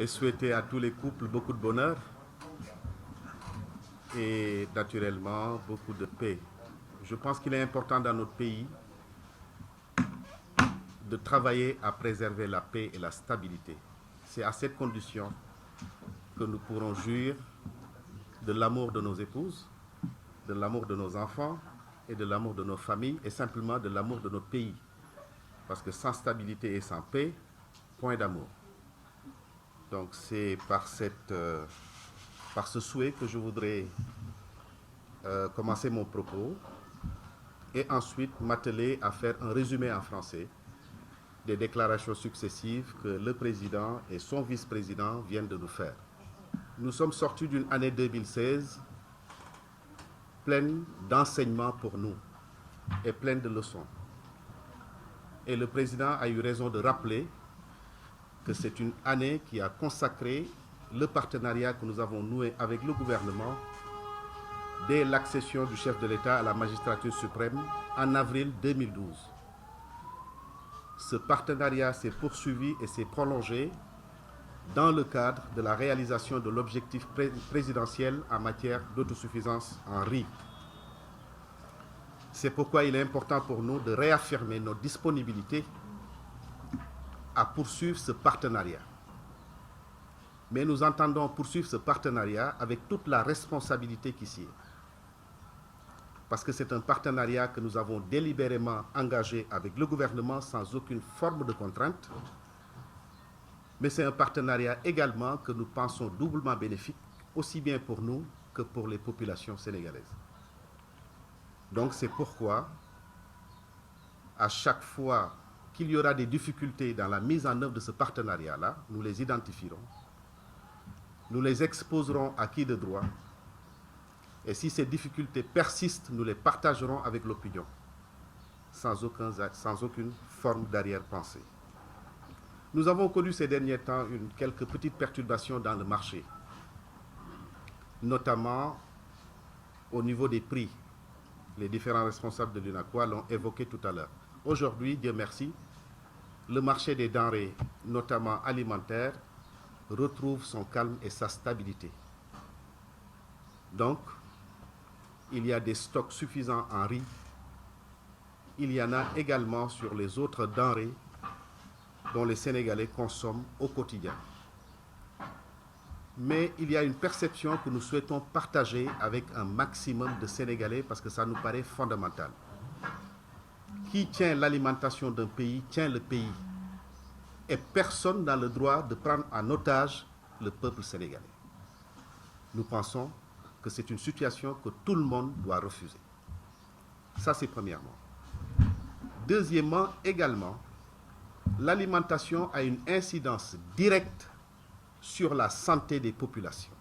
et souhaiter à tous les couples beaucoup de bonheur et naturellement beaucoup de paix. Je pense qu'il est important dans notre pays de travailler à préserver la paix et la stabilité. C'est à cette condition que nous pourrons jouir de l'amour de nos épouses, de l'amour de nos enfants et de l'amour de nos familles et simplement de l'amour de notre pays. Parce que sans stabilité et sans paix, point d'amour. Donc c'est par ce souhait que je voudrais commencer mon propos et ensuite m'atteler à faire un résumé en français des déclarations successives que le président et son vice-président viennent de nous faire. Nous sommes sortis d'une année 2016 pleine d'enseignements pour nous et pleine de leçons. Et le président a eu raison de rappeler que c'est une année qui a consacré le partenariat que nous avons noué avec le gouvernement dès l'accession du chef de l'État à la magistrature suprême en avril 2012. Ce partenariat s'est poursuivi et s'est prolongé dans le cadre de la réalisation de l'objectif présidentiel en matière d'autosuffisance en riz. C'est pourquoi il est important pour nous de réaffirmer notre disponibilité à poursuivre ce partenariat. Mais nous entendons poursuivre ce partenariat avec toute la responsabilité qui s'y est. Parce que c'est un partenariat que nous avons délibérément engagé avec le gouvernement sans aucune forme de contrainte. Mais c'est un partenariat également que nous pensons doublement bénéfique, aussi bien pour nous que pour les populations sénégalaises. Donc c'est pourquoi, à chaque fois qu'il y aura des difficultés dans la mise en œuvre de ce partenariat-là, nous les identifierons, nous les exposerons à qui de droit, et si ces difficultés persistent, nous les partagerons avec l'opinion, sans aucune forme d'arrière-pensée. Nous avons connu ces derniers temps quelques petites perturbations dans le marché, notamment au niveau des prix. Les différents responsables de l'UNACOIS l'ont évoqué tout à l'heure. Aujourd'hui, Dieu merci, le marché des denrées, notamment alimentaires, retrouve son calme et sa stabilité. Donc, il y a des stocks suffisants en riz. Il y en a également sur les autres denrées dont les Sénégalais consomment au quotidien. Mais il y a une perception que nous souhaitons partager avec un maximum de Sénégalais parce que ça nous paraît fondamental. Qui tient l'alimentation d'un pays tient le pays. Et personne n'a le droit de prendre en otage le peuple sénégalais. Nous pensons que c'est une situation que tout le monde doit refuser. Ça, c'est premièrement. Deuxièmement, également, l'alimentation a une incidence directe sur la santé des populations.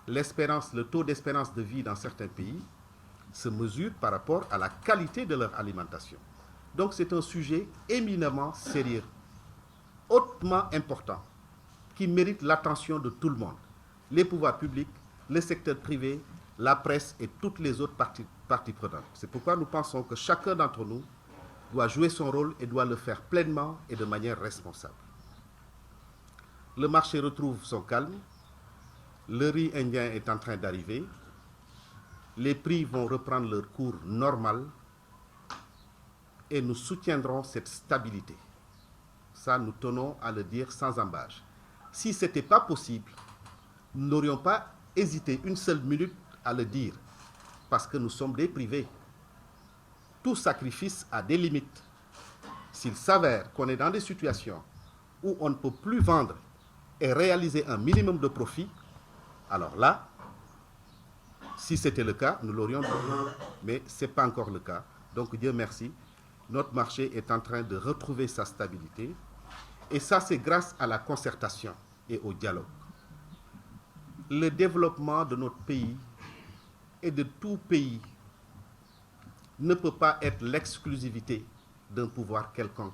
Le taux d'espérance de vie dans certains pays se mesure par rapport à la qualité de leur alimentation. Donc c'est un sujet éminemment sérieux, hautement important, qui mérite l'attention de tout le monde. Les pouvoirs publics, le secteur privé, la presse et toutes les autres parties prenantes. C'est pourquoi nous pensons que chacun d'entre nous doit jouer son rôle et doit le faire pleinement et de manière responsable. Le marché retrouve son calme, le riz indien est en train d'arriver, les prix vont reprendre leur cours normal et nous soutiendrons cette stabilité. Ça, nous tenons à le dire sans ambages. Si ce n'était pas possible, nous n'aurions pas hésité une seule minute à le dire, parce que nous sommes des privés. Tout sacrifice a des limites. S'il s'avère qu'on est dans des situations où on ne peut plus vendre et réaliser un minimum de profit, alors là, si c'était le cas, nous l'aurions fait. Mais ce n'est pas encore le cas. Donc Dieu merci, notre marché est en train de retrouver sa stabilité. Et ça, c'est grâce à la concertation et au dialogue. Le développement de notre pays et de tout pays ne peut pas être l'exclusivité d'un pouvoir quelconque.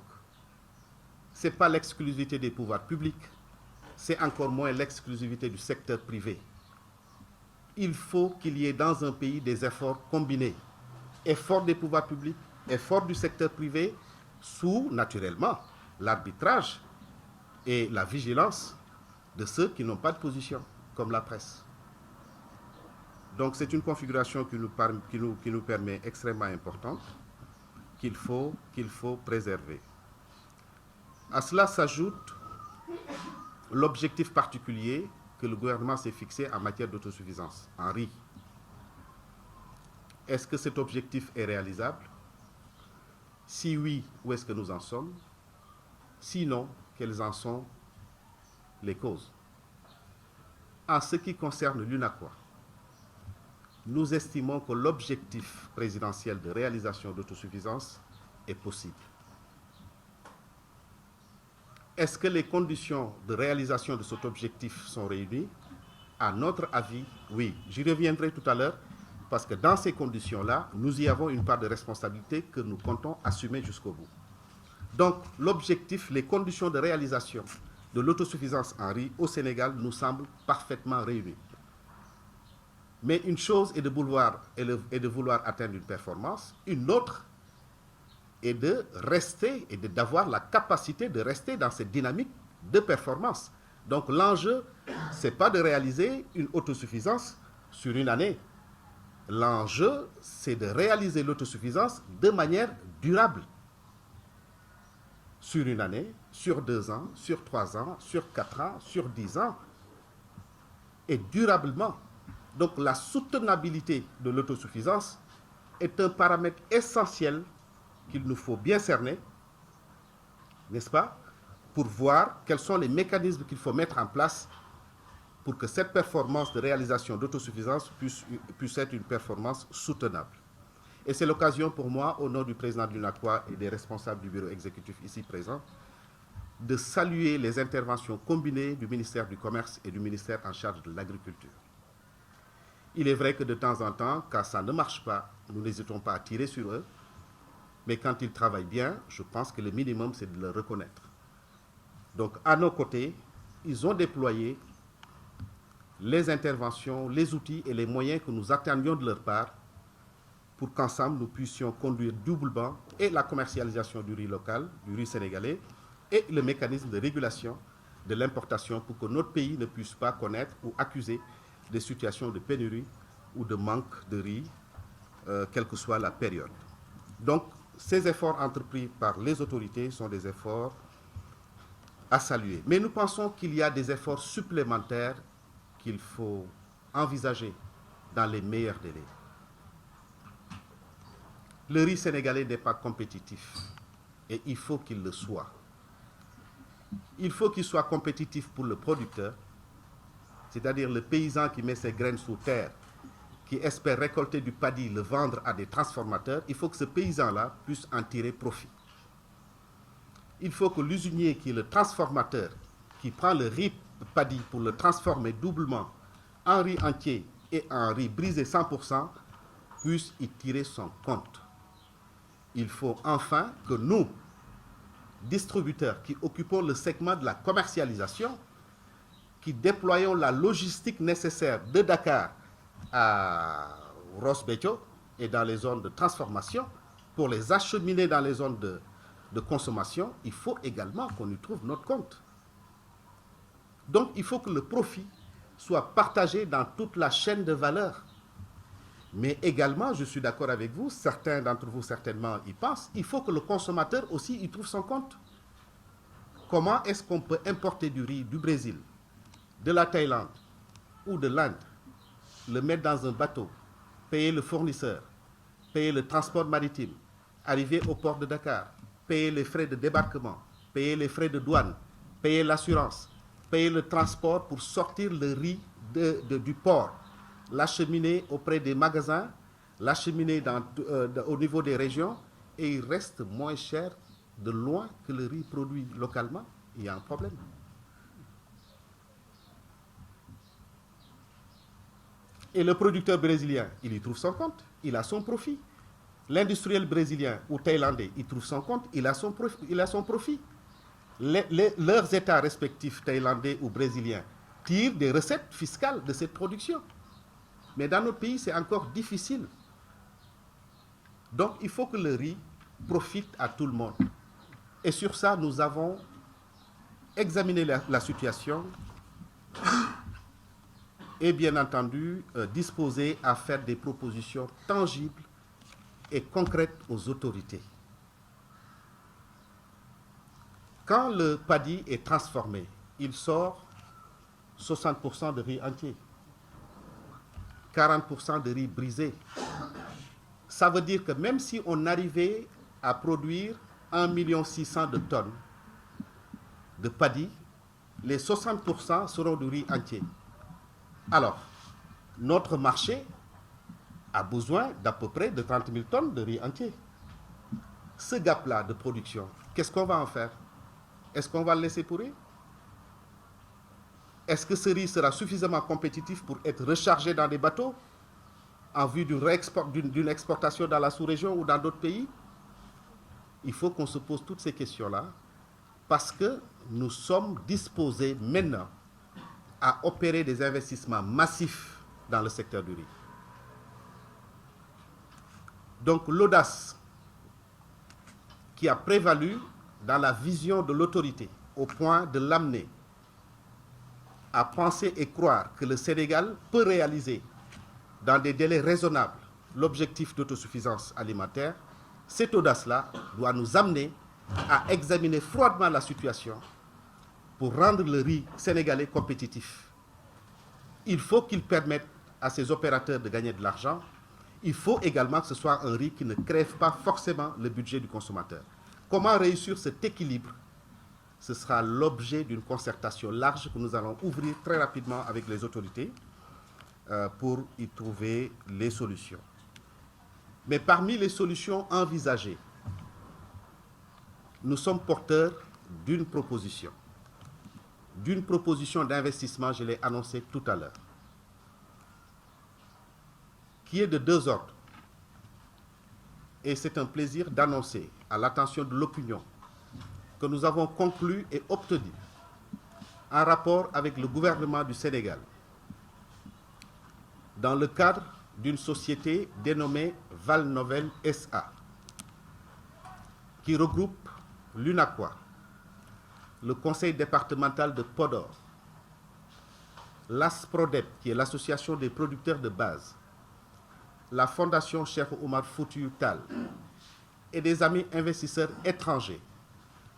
Ce n'est pas l'exclusivité des pouvoirs publics, c'est encore moins l'exclusivité du secteur privé. Il faut qu'il y ait dans un pays des efforts combinés. Efforts des pouvoirs publics, efforts du secteur privé, sous, naturellement, l'arbitrage et la vigilance de ceux qui n'ont pas de position, comme la presse. Donc c'est une configuration qui nous permet extrêmement importante, qu'il faut préserver. À cela s'ajoute l'objectif particulier que le gouvernement s'est fixé en matière d'autosuffisance en riz. Est-ce que cet objectif est réalisable? Si oui, où est-ce que nous en sommes? Sinon, quelles en sont les causes? En ce qui concerne l'UNACOIS, nous estimons que l'objectif présidentiel de réalisation d'autosuffisance est possible. Est-ce que les conditions de réalisation de cet objectif sont réunies? À notre avis, oui. J'y reviendrai tout à l'heure, parce que dans ces conditions-là, nous y avons une part de responsabilité que nous comptons assumer jusqu'au bout. Donc, l'objectif, les conditions de réalisation de l'autosuffisance en riz au Sénégal nous semblent parfaitement réunies. Mais une chose est de vouloir atteindre une performance, une autre est de rester et d'avoir la capacité de rester dans cette dynamique de performance. Donc l'enjeu, ce n'est pas de réaliser une autosuffisance sur une année. L'enjeu, c'est de réaliser l'autosuffisance de manière durable. Sur une année, sur 2 ans, sur 3 ans, sur 4 ans, sur 10 ans, et durablement. Donc la soutenabilité de l'autosuffisance est un paramètre essentiel qu'il nous faut bien cerner, n'est-ce pas, pour voir quels sont les mécanismes qu'il faut mettre en place pour que cette performance de réalisation d'autosuffisance puisse être une performance soutenable. Et c'est l'occasion pour moi, au nom du président de l'UNACOIS et des responsables du bureau exécutif ici présents, de saluer les interventions combinées du ministère du Commerce et du ministère en charge de l'Agriculture. Il est vrai que de temps en temps, quand ça ne marche pas, nous n'hésitons pas à tirer sur eux, mais quand ils travaillent bien, je pense que le minimum, c'est de le reconnaître. Donc, à nos côtés, ils ont déployé les interventions, les outils et les moyens que nous attendions de leur part pour qu'ensemble, nous puissions conduire doublement et la commercialisation du riz local, du riz sénégalais, et le mécanisme de régulation de l'importation pour que notre pays ne puisse pas connaître ou accuser des situations de pénurie ou de manque de riz, quelle que soit la période. Donc, ces efforts entrepris par les autorités sont des efforts à saluer. Mais nous pensons qu'il y a des efforts supplémentaires qu'il faut envisager dans les meilleurs délais. Le riz sénégalais n'est pas compétitif et il faut qu'il le soit. Il faut qu'il soit compétitif pour le producteur, c'est-à-dire le paysan qui met ses graines sous terre, qui espère récolter du paddy, le vendre à des transformateurs. Il faut que ce paysan-là puisse en tirer profit. Il faut que l'usinier qui est le transformateur, qui prend le riz paddy pour le transformer doublement en riz entier et en riz brisé 100%, puisse y tirer son compte. Il faut enfin que nous, distributeurs qui occupons le segment de la commercialisation, qui déployons la logistique nécessaire de Dakar à Ross Béthio et dans les zones de transformation, pour les acheminer dans les zones de consommation, il faut également qu'on y trouve notre compte. Donc il faut que le profit soit partagé dans toute la chaîne de valeur. Mais également, je suis d'accord avec vous, certains d'entre vous certainement y pensent, il faut que le consommateur aussi y trouve son compte. Comment est-ce qu'on peut importer du riz du Brésil, de la Thaïlande ou de l'Inde, le mettre dans un bateau, payer le fournisseur, payer le transport maritime, arriver au port de Dakar, payer les frais de débarquement, payer les frais de douane, payer l'assurance, payer le transport pour sortir le riz du port, l'acheminer auprès des magasins, l'acheminer au niveau des régions, et il reste moins cher de loin que le riz produit localement. Il y a un problème. Et le producteur brésilien, il y trouve son compte, il a son profit. L'industriel brésilien ou thaïlandais, il trouve son compte, il a son profit. Leurs États respectifs, thaïlandais ou brésiliens, tirent des recettes fiscales de cette production. Mais dans notre pays, c'est encore difficile. Donc, il faut que le riz profite à tout le monde. Et sur ça, nous avons examiner la situation et bien entendu disposer à faire des propositions tangibles et concrètes aux autorités. Quand le paddy est transformé, il sort 60% de riz entier, 40% de riz brisé. Ça veut dire que même si on arrivait à produire 1,6 million de tonnes de paddy, les 60% seront du riz entier. Alors, notre marché a besoin d'à peu près de 30 000 tonnes de riz entier. Ce gap-là de production, qu'est-ce qu'on va en faire? Est-ce qu'on va le laisser pourrir? Est-ce que ce riz sera suffisamment compétitif pour être rechargé dans des bateaux en vue d'une exportation dans la sous-région ou dans d'autres pays? Il faut qu'on se pose toutes ces questions-là parce que nous sommes disposés maintenant à opérer des investissements massifs dans le secteur du riz. Donc l'audace qui a prévalu dans la vision de l'autorité au point de l'amener à penser et croire que le Sénégal peut réaliser dans des délais raisonnables l'objectif d'autosuffisance alimentaire, cette audace-là doit nous amener à examiner froidement la situation pour rendre le riz sénégalais compétitif. Il faut qu'il permette à ces opérateurs de gagner de l'argent. Il faut également que ce soit un riz qui ne crève pas forcément le budget du consommateur. Comment réussir cet équilibre? Ce sera l'objet d'une concertation large que nous allons ouvrir très rapidement avec les autorités pour y trouver les solutions. Mais parmi les solutions envisagées, nous sommes porteurs d'une proposition d'investissement, je l'ai annoncé tout à l'heure, qui est de deux ordres. Et c'est un plaisir d'annoncer à l'attention de l'opinion que nous avons conclu et obtenu un rapport avec le gouvernement du Sénégal dans le cadre d'une société dénommée Valnovel SA, qui regroupe l'UNACOIS, le conseil départemental de Podor, l'ASPRODEP, qui est l'association des producteurs de base, la fondation Cheikh Oumar Foutiyou Tall et des amis investisseurs étrangers.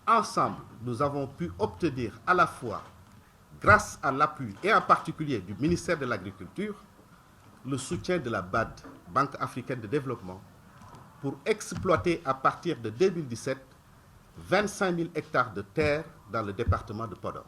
Ensemble, nous avons pu obtenir à la fois, grâce à l'appui et en particulier du ministère de l'Agriculture, le soutien de la BAD, Banque africaine de développement, pour exploiter à partir de 2017 25 000 hectares de terre dans le département de Podor.